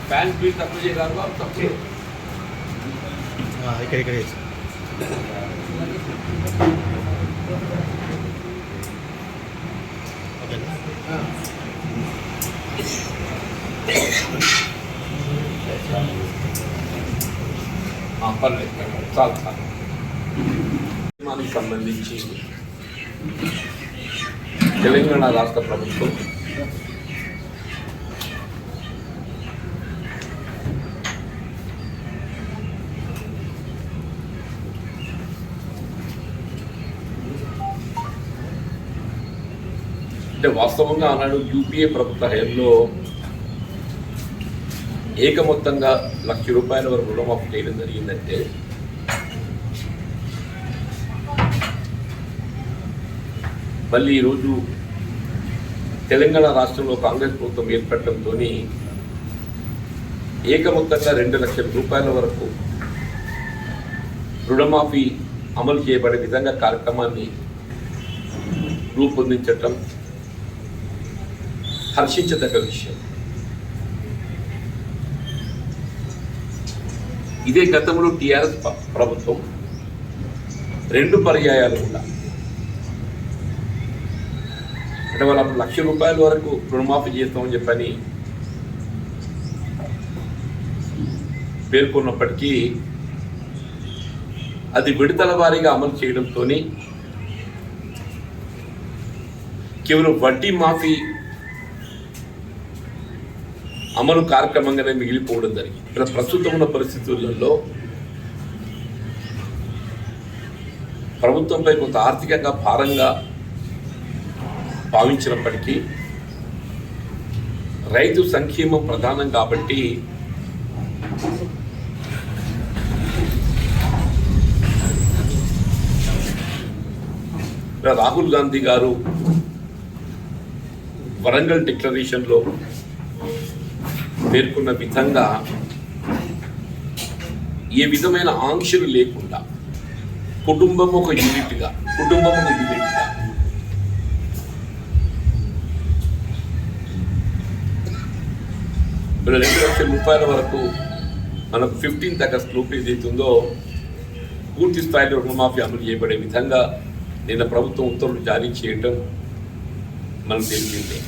Fan speed తక్కువ చేయగలరు తక్కువ ఇక్కడ పర్లేదు చాలు చాలు. మనకి సంబంధించి తెలంగాణ రాష్ట్ర ప్రభుత్వం అంటే వాస్తవంగా ఆనాడు యూపీఏ ప్రభుత్వ హయాంలో ఏకమొత్తంగా ₹1,00,000 వరకు రుణమాఫీ చేయడం జరిగిందంటే మళ్ళీ ఈరోజు తెలంగాణ రాష్ట్రంలో కాంగ్రెస్ ప్రభుత్వం ఏర్పడటంతో ఏకమొత్తంగా ₹2,00,000 వరకు రుణమాఫీ అమలు చేయబడే విధంగా కార్యక్రమాన్ని రూపొందించటం హర్షించదగ్గ విషయం. ఇదే గతంలో టీఆర్ఎస్ ప్రభుత్వం 2 పర్యాయాలు కూడా అంటే వాళ్ళు అప్పుడు ₹1,00,000 వరకు రుణమాఫీ చేస్తామని చెప్పని పేర్కొన్నప్పటికీ అది విడతల వారీగా అమలు చేయడంతో కేవలం వడ్డీ మాఫీ అమలు కార్యక్రమంగానే మిగిలిపోవడం జరిగింది. ఇక్కడ ప్రస్తుతం ఉన్న పరిస్థితులలో ప్రభుత్వంపై కొంత ఆర్థికంగా భారంగా భావించినప్పటికీ రైతు సంక్షేమం ప్రధానం కాబట్టి రాహుల్ గాంధీ గారు వరంగల్ డిక్లరేషన్లో పేర్కొన్న విధంగా ఏ విధమైన ఆంక్షలు లేకుండా కుటుంబం ఒక యూనిట్గా ₹2,00,000 వరకు మనకు 15th ఆగస్ట్ లోపు ఏదైతుందో పూర్తి స్థాయిలో రుణమాఫీ అమలు చేయబడే విధంగా నిన్న ప్రభుత్వం ఉత్తర్వులు జారీ చేయటం మనకు తెలిసిందే.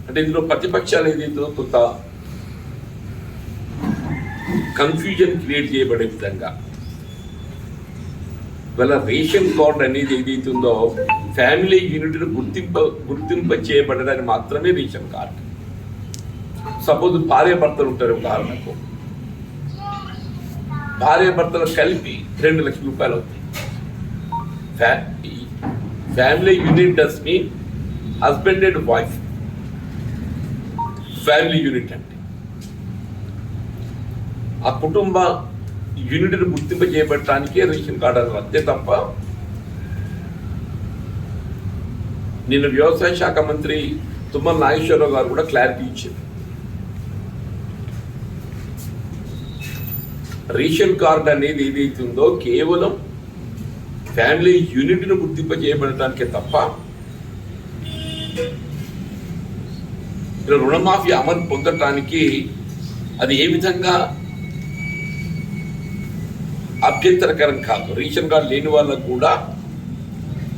అంటే ఇందులో ప్రతిపక్షాలు ఏదైతుందో కొంత కన్ఫ్యూజన్ క్రియేట్ చేయబడే విధంగా వాళ్ళ రేషన్ కార్డ్ అనేది ఏదైతుందో ఫ్యామిలీ యూనిట్ను గుర్తింప చేయబడడానికి మాత్రమే రేషన్ కార్డు. సపోజ్ భార్యాభర్తలు ఉంటారు, ఉదాహరణకు భార్యాభర్తలు కలిపి ₹2,00,000 అవుతాయి. Family unit does mean husband and wife. Family unit అంటే ఆ కుటుంబ యూనిట్ను గుర్తింప చేయబడటానికే రేషన్ కార్డు అని అంతే తప్ప నిన్న వ్యవసాయ శాఖ మంత్రి తుమ్మల నాగేశ్వరరావు గారు కూడా క్లారిటీ ఇచ్చారు. రేషన్ కార్డు అనేది ఏదైతుందో కేవలం ఫ్యామిలీ యూనిట్ను గుర్తింప చేయబడటానికే తప్ప రుణమాఫీ అమలు పొందటానికి అది ఏ విధంగా అభ్యంతరకరం కాదు. రేషన్ కార్డు లేని వాళ్ళకు కూడా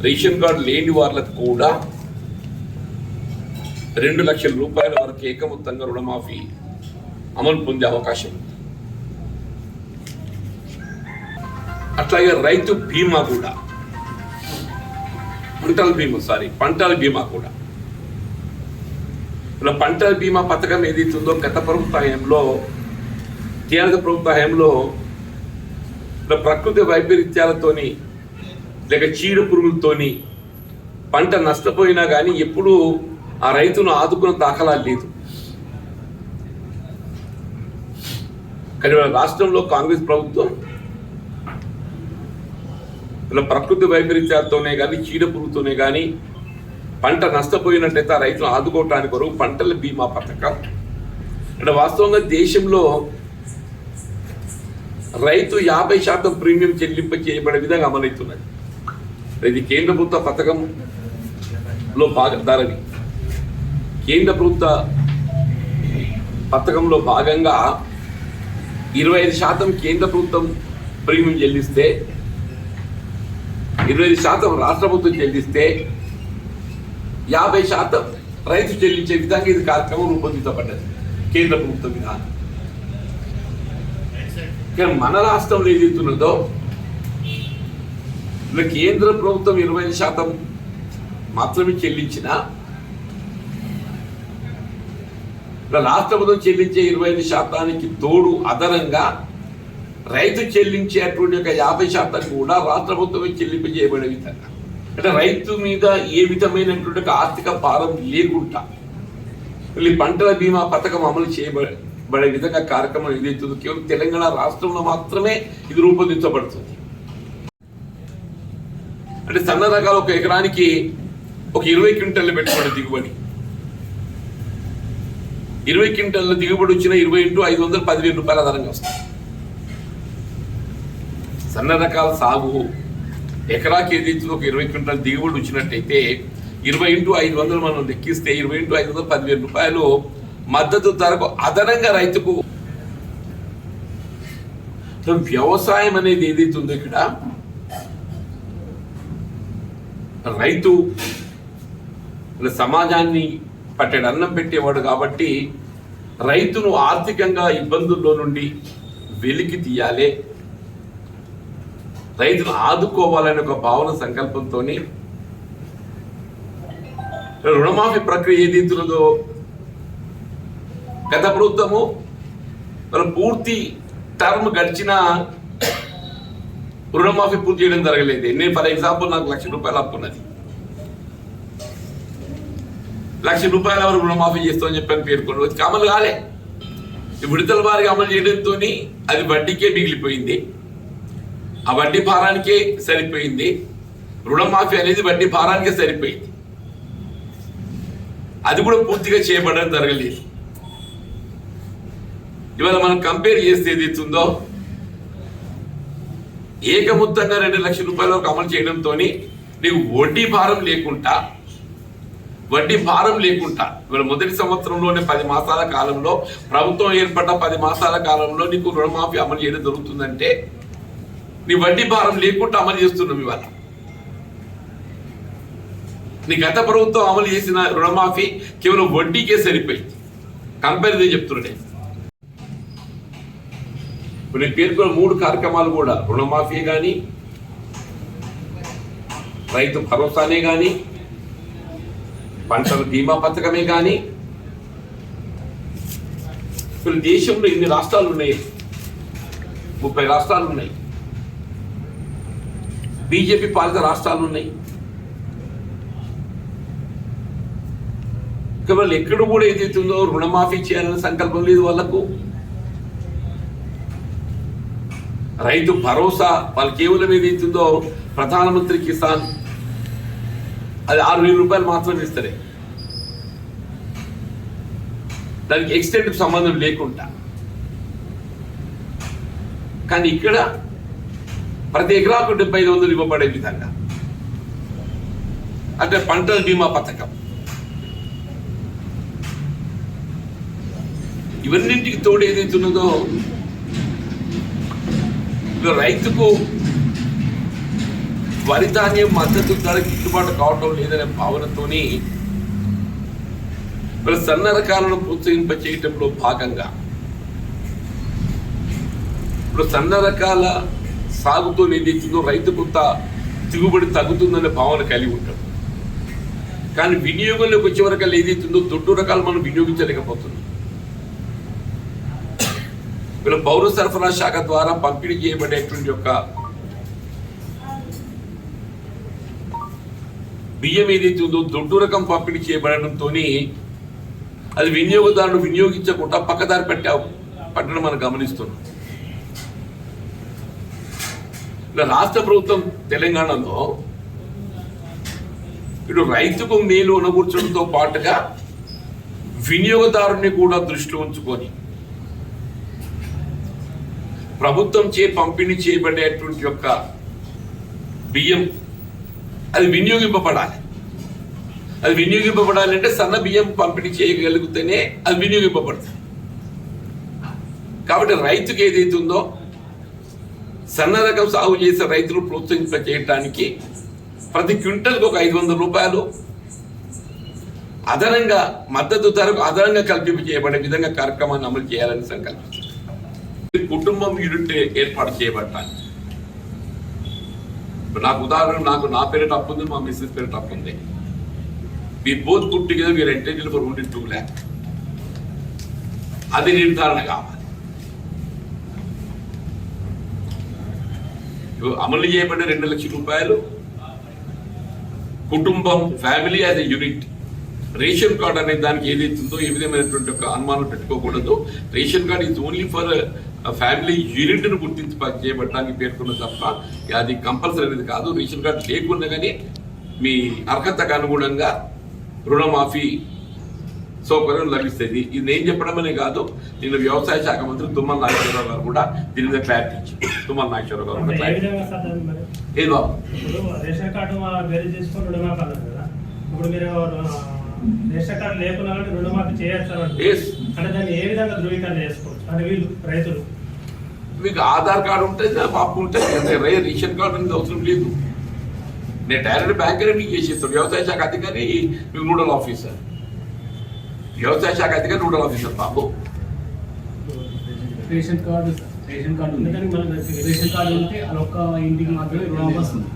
₹2,00,000 వరకు ఏకమొత్తంగా రుణమాఫీ అమలు పొందే అవకాశం ఉంది. అట్లాగే రైతు బీమా కూడా, పంటల బీమా కూడా ఇలా పంటల బీమా పథకం ఏదైతుందో గత ప్రభుత్వ హయాంలో టీఆర్ఎస్ ప్రభుత్వ హయాంలో ప్రకృతి వైపరీత్యాలతోని లేక చీడ పురుగులతోని పంట నష్టపోయినా కానీ ఎప్పుడూ ఆ రైతును ఆదుకున్న దాఖలా లేదు. కానీ రాష్ట్రంలో కాంగ్రెస్ ప్రభుత్వం ఇలా ప్రకృతి వైపరీత్యాలతోనే కానీ చీడ పురుగుతోనే కానీ పంట నష్టపోయినట్టయితే ఆ రైతులు ఆదుకోవటానికి కొరకు పంటల బీమా పథకం అంటే వాస్తవంగా దేశంలో రైతు 50% ప్రీమియం చెల్లింపు చేయబడే విధంగా అమలవుతున్నది. ఇది కేంద్ర ప్రభుత్వ పథకంలో భాగధారని కేంద్ర ప్రభుత్వ పథకంలో భాగంగా 25% కేంద్ర ప్రభుత్వం ప్రీమియం చెల్లిస్తే 25% రాష్ట్ర ప్రభుత్వం చెల్లిస్తే 50% రైతు చెల్లించే విధంగా ఇది కార్యక్రమం రూపొందించబడ్డది కేంద్ర ప్రభుత్వ విధానం. కానీ మన రాష్ట్రంలో ఏదైతున్నదో ఇలా కేంద్ర ప్రభుత్వం 25% మాత్రమే చెల్లించిన ఇలా రాష్ట్ర ప్రభుత్వం చెల్లించే 25%కి తోడు అదనంగా రైతు చెల్లించేటువంటి ఒక 50% కూడా రాష్ట్ర ప్రభుత్వమే చెల్లింపజేయబడే విధంగా, అంటే రైతు మీద ఏ విధమైనటువంటి ఆర్థిక భారం లేకుండా ఈ పంటల బీమా పథకం అమలు చేయబడే విధంగా కార్యక్రమం ఏదైతుందో కేవలం తెలంగాణ రాష్ట్రంలో మాత్రమే ఇది రూపొందించబడుతుంది. అంటే సన్న రకాల ఒక ఎకరానికి ఒక 20 క్వింటల్ పెట్టుబడి దిగుబడి, 20 క్వింటల్ దిగుబడి వచ్చిన 20 × 500 10,000 రూపాయల ఆధారంగా వస్తుంది. సన్న రకాల సాగు ఎకరాకి ఏదైతే ఒక 20 క్వింటల్ దిగుబడి వచ్చినట్టయితే 20 × 500 మనం లెక్కిస్తే 20 × 500 10,000 రూపాయలు మద్దతు ధరకు అదనంగా రైతుకు. వ్యవసాయం అనేది ఏదైతే ఉందో ఇక్కడ రైతు సమాజాన్ని పట్టెడు అన్నం పెట్టేవాడు కాబట్టి రైతును ఆర్థికంగా ఇబ్బందుల్లో నుండి వెలికి తీయాలి, రైతును ఆదుకోవాలనే ఒక భావన సంకల్పంతో రుణమాఫీ ప్రక్రియ ఏదైతున్నదో గత ప్రభుత్వము పూర్తి టర్మ్ గడిచిన రుణమాఫీ పూర్తి చేయడం జరగలేదు. నేను ఫర్ ఎగ్జాంపుల్ నాకు 1,00,000 రూపాయలు అప్పున్నది, 1,00,000 రూపాయల వరకు రుణమాఫీ చేస్తామని చెప్పని పేర్కొంటూ అమలు కాలే. విడతల వారికి అమలు చేయడంతో అది వడ్డీకే మిగిలిపోయింది, ఆ వడ్డీ భారానికే సరిపోయింది. రుణమాఫీ అనేది వడ్డీ భారానికే సరిపోయింది, అది కూడా పూర్తిగా చేయబడడం జరగలేదు. ఇవాళ మనం కంపేర్ చేస్తే ఏదైతుందో ఏకమొత్తంగా 2,00,000 రూపాయల వరకు అమలు చేయడంతో నీకు వడ్డీ భారం లేకుండా ఇవాళ మొదటి సంవత్సరంలోనే 10 మాసాల కాలంలో ప్రభుత్వం ఏర్పడ్డ 10 మాసాల కాలంలో నీకు రుణమాఫీ అమలు చేయడం జరుగుతుందంటే నీ వడ్డీ భారం లేకుండా అమలు చేస్తున్నాం. ఇవాళ నీ గత ప్రభుత్వం అమలు చేసిన రుణమాఫీ కేవలం వడ్డీకే సరిపోయింది. కంపారిజన్ చెప్తుండే ఇప్పుడు నేను పేర్కొన్న 3 కార్యక్రమాలు కూడా రుణమాఫీ కానీ, రైతు భరోసానే కానీ, పంటల బీమా పథకమే కానీ. ఇప్పుడు దేశంలో ఇన్ని రాష్ట్రాలు ఉన్నాయి, 30 రాష్ట్రాలు ఉన్నాయి, బీజేపీ పాలిత రాష్ట్రాలు ఉన్నాయి. కేవలం ఎక్కడ కూడా ఏదైతుందో రుణమాఫీ చేయాలనే సంకల్పం లేదు వాళ్ళకు. రైతు భరోసా వాళ్ళు కేవలం ఏదైతుందో ప్రధానమంత్రి కిసాన్ అది 6,000 రూపాయలు మాత్రమే ఇస్తారు, దానికి ఎక్స్టెంట్ సంబంధం లేకుండా. కానీ ఇక్కడ ప్రతి ఎకరాకు 7,500 ఇవ్వబడే విధంగా, అంటే పంటల బీమా పథకం, ఇవన్నింటికి తోడు ఏదైతున్నదో రైతుకు వరి ధాన్యం మద్దతు ధర గిట్టుబాటు కావటం లేదనే భావనతోని సన్న రకాలను ప్రోత్సహింప చేయటంలో భాగంగా ఇప్పుడు సన్న రకాల సాగుతో ఏదైతుందో రైతు కొంత దిగుబడి తగ్గుతుందనే భావన కలిగి ఉంటాడు. కానీ వినియోగంలోకి వచ్చే వరకు ఏదైతుందో దొడ్డు రకాలు మనం వినియోగించలేకపోతున్నాం. వీళ్ళ పౌర సరఫరా శాఖ ద్వారా పంపిణీ చేయబడేటువంటి యొక్క బియ్యం ఏదైతే ఉందో దొడ్డు రకం పంపిణీ చేయబడడంతో అది వినియోగదారుడు వినియోగించకుండా పక్కదారి పట్టడం మనం గమనిస్తున్నాం. ఇలా రాష్ట్ర ప్రభుత్వం తెలంగాణలో ఇటు రైతుకు మేలు అనుకూర్చడంతో పాటుగా వినియోగదారుని కూడా దృష్టిలో ఉంచుకొని ప్రభుత్వం చే పంపిణీ చేయబడేటువంటి యొక్క బియ్యం అది వినియోగింపబడాలి. అది వినియోగింపబడాలంటే సన్న బియ్యం పంపిణీ చేయగలిగితేనే అది వినియోగింపబడుతుంది. కాబట్టి రైతుకి ఏదైతే ఉందో సన్న రకం సాగు చేసే రైతులు ప్రోత్సహింప చేయడానికి ప్రతి క్వింటల్కి ఒక 500 రూపాయలు అదనంగా మద్దతు ధరకు అదనంగా కల్పింపు చేయబడే విధంగా కార్యక్రమాన్ని అమలు చేయాలని సంకల్పించారు. కుటుంబం యూనిట్ ఏర్పాటు చేయబట్టాలి. నాకు ఉదాహరణ, నా పేరు అప్పు ఉంది, మా మిస్సెస్ పేరు అప్పు ఉంది. We both put together, we are entitled for only 2 lakh. అది నిర్ధారణ కావాలి. అమలు చేయబడిన 2 లక్షల రూపాయలు కుటుంబం, family as a unit. Ration card అనే దానికి ఏదైతుందో ఏ విధమైనటువంటి ఒక అనుమానం పెట్టుకోకూడదు. Ration card is only for family యూనిట్ను గుర్తించి చేయబడటానికి పేర్కొన్న తప్ప అది కంపల్సరీ అనేది కాదు. రేషన్ కార్డు లేకున్నా కానీ మీ అర్హతకు అనుగుణంగా రుణమాఫీ సౌకర్యం లభిస్తుంది. ఇది నేను చెప్పడమనే కాదు, నిన్న వ్యవసాయ శాఖ మంత్రి తుమ్మల నాగేశ్వరరావు గారు కూడా దీని మీద క్లారిటీ ఇచ్చారు. తుమ్మల నాగేశ్వరరావు గారు కూడా ఏది బాబు రేషన్ కార్డు వేరే చేసుకొని రుణమాఫీ అన్నారు కదా, ఇప్పుడు మీరు రేషన్ కార్డు లేకున్నా కానీ రుణమాఫీ చేయొచ్చు అంటే దాన్ని ఏ విధంగా ధృవీకరణ చేసుకోవచ్చు? అంటే వీళ్ళు రైతులు మీకు ఆధార్ కార్డు ఉంటే పాపు ఉంటే రేషన్ కార్డు అనేది అవసరం లేదు. నేను డైరెక్ట్ బ్యాంకరే మీకు చేసేస్తాను. వ్యవసాయ శాఖ అధికారి మీకు నోడల్ ఆఫీసర్, వ్యవసాయ శాఖ అధికారి నోడల్ ఆఫీసర్ బాబు. రేషన్ కార్డు ఉంది కానీ మనకి రేషన్ కార్డు ఉంటే అదొక్క ఇంటికి మాత్రమే రుణమాఫీ వస్తుంది.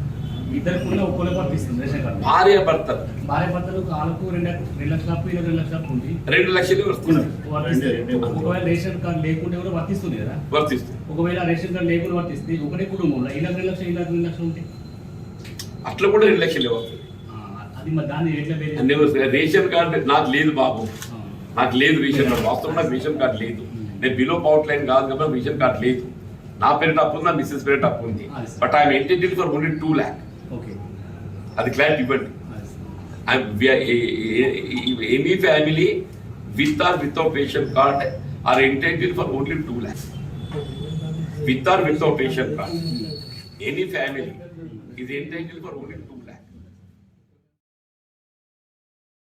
ఇద్దరికి కూడా ఒక్కొక్కరికి వర్తిస్తుంది రేషన్ కార్డు. భార్య భర్తలు వాళ్ళకు 2 లక్షల అప్పు, 2 లక్షల అప్పు ఉంది, 2 లక్షలు వస్తుంది. ఒకవేళ రేషన్ కార్డు లేకుంటే కూడా వర్తిస్తుంది కదా, వర్తిస్తుంది. ఒకవేళ రేషన్ కార్డు లేకుండా వర్తిస్తే ఒకటే కుటుంబంలో ఇలా 2 లక్షలు, ఇలా 2 లక్షలు ఉంటాయి. అట్లా కూడా 2 లక్షలు వస్తుంది. అది మరి దాన్ని ఎట్లా రేషన్ కార్డు నాకు లేదు బాబు, నాకు లేదు రేషన్ కార్డు. వాస్తవం నాకు రేషన్ కార్డు లేదు. నేను బిలో పవర్ లైన్ కాదు కాబట్టి రేషన్ కార్డు లేదు. నా పేరు అప్పు ఉంది, నా మిస్సెస్ పేరు అప్పు ఉంది. But I'm entitled for only 2 lakh. అది క్లారిటీ ఇవ్వండి. Any family with or without ration card are entitled for only 2 lakh. With or without ration card any family is entitled for only 2